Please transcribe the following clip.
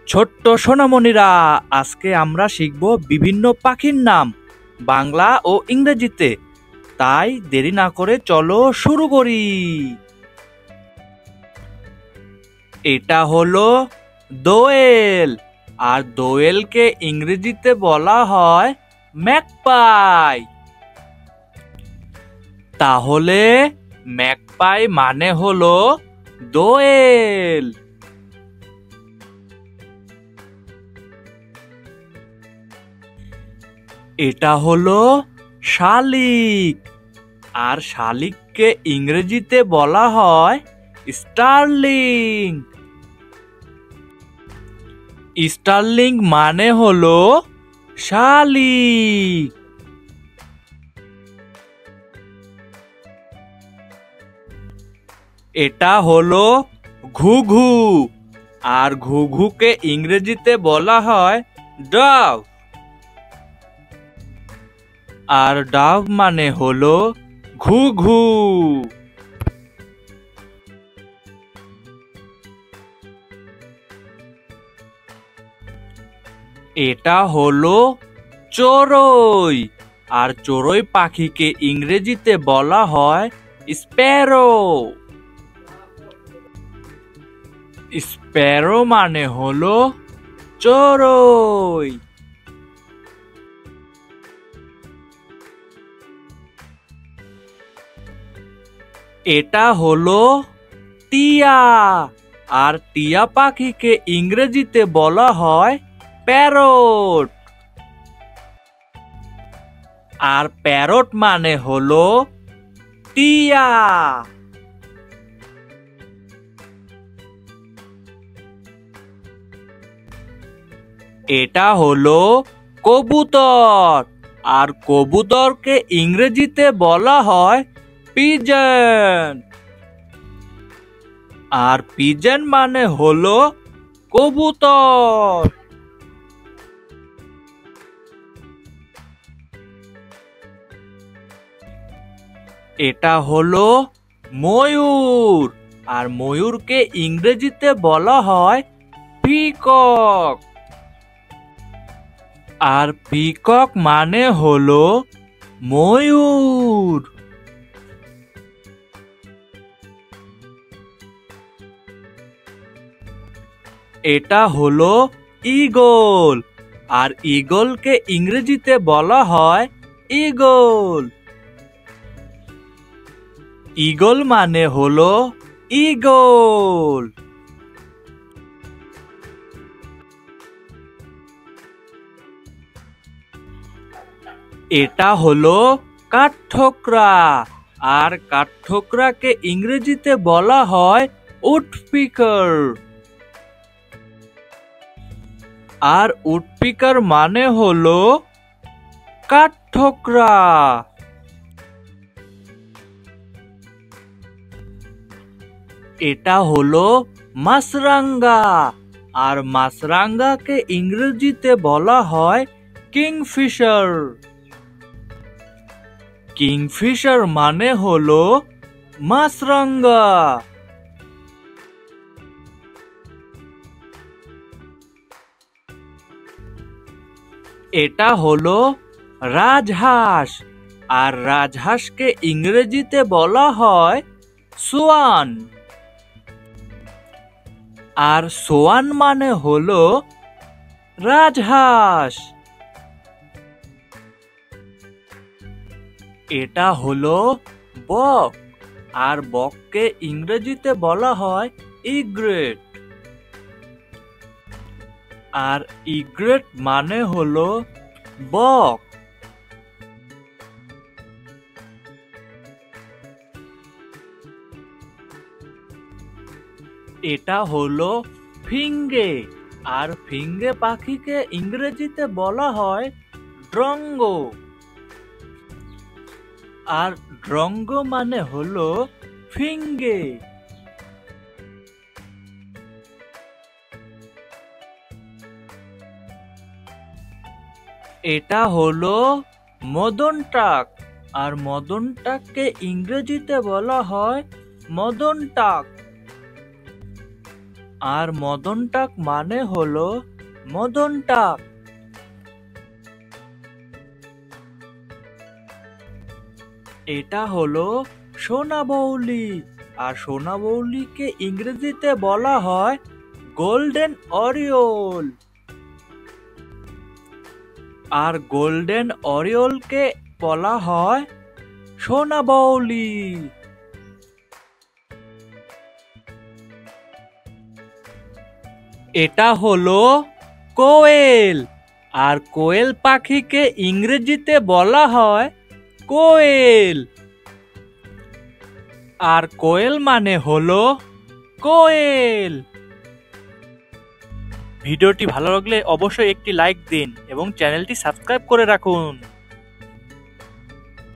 ছোট্ট সোনামণিরা, আজকে আমরা শিখব বিভিন্ন পাখির নাম বাংলা ও ইংরেজিতে। তাই দেরি না করে চলো শুরু করি। এটা হলো দোয়েল, আর দোয়েলকে ইংরেজিতে বলা হয় ম্যাকপাই। তাহলে ম্যাকপাই মানে হলো দোয়েল। এটা হলো শালিক, আর শালিককে ইংরেজিতে বলা হয় স্টারলিং। স্টারলিং মানে হলো শালিক। এটা হলো ঘুঘু, আর ঘুঘুকে ইংরেজিতে বলা হয় ডভ। আর ডাভ মানে হলো ঘুঘু। এটা হলো চড়ুই, আর চড়ুই পাখিকে ইংরেজিতে বলা হয় স্প্যারো। স্প্যারো মানে হলো চড়ুই। এটা হলো টিয়া, আর টিয়া পাখিকে ইংরেজিতে বলা হয় প্যারট। আর প্যারট মানে হলো টিয়া। এটা হলো কবুতর, আর কবুতরকে ইংরেজিতে বলা হয় পিজন। আর পিজন মানে হলো কবুতর। এটা হলো ময়ূর, আর ময়ূরকে ইংরেজিতে বলা হয় পিকক। আর পিকক মানে হলো ময়ূর। এটা হলো ঈগল, আর ঈগলকে ইংরেজিতে বলা হয় ঈগল। ঈগল মানে হলো ঈগল। এটা হলো কাঠঠোকরা, আর কাঠঠোকরাকে ইংরেজিতে বলা হয় উডপিকার। আর উডপিকার মানে হলো কাঠঠোকরা। এটা হলো মাছরাঙা, আর মাছরাঙাকে ইংরেজিতে বলা হয় কিংফিশার। কিংফিশার মানে হলো মাছরাঙা। এটা হলো রাজহাঁস, আর রাজহাঁসকে ইংরেজিতে বলা হয় সোয়ান। আর সোয়ান মানে হলো রাজহাঁস। এটা হলো বক, আর বককে ইংরেজিতে বলা হয় ইগ্রেট। আর ইগ্রেট মানে হলো বক। এটা হলো ফিঙ্গে, আর ফিঙ্গে পাখিকে ইংরেজিতে বলা হয় ড্রঙ্গ। আর ড্রঙ্গ মানে হলো ফিঙ্গে। এটা হলো মদন টাক, আর মদন টাককে ইংরেজিতে বলা হয় মদন টাক। আর মদন টাক মানে হলো মদন টাক। এটা হলো সোনাবউলি, আর সোনাবউলিকে ইংরেজিতে বলা হয় গোল্ডেন অরিওল। আর গোল্ডেন অরিওলকে বলা হয় সোনাবউলি। এটা হলো কোয়েল, আর কোয়েল পাখিকে ইংরেজিতে বলা হয় কোয়েল। আর কোয়েল মানে হলো কোয়েল। ভিডিওটি ভালো লাগলে অবশ্যই একটি লাইক দিন এবং চ্যানেলটি সাবস্ক্রাইব করে রাখুন।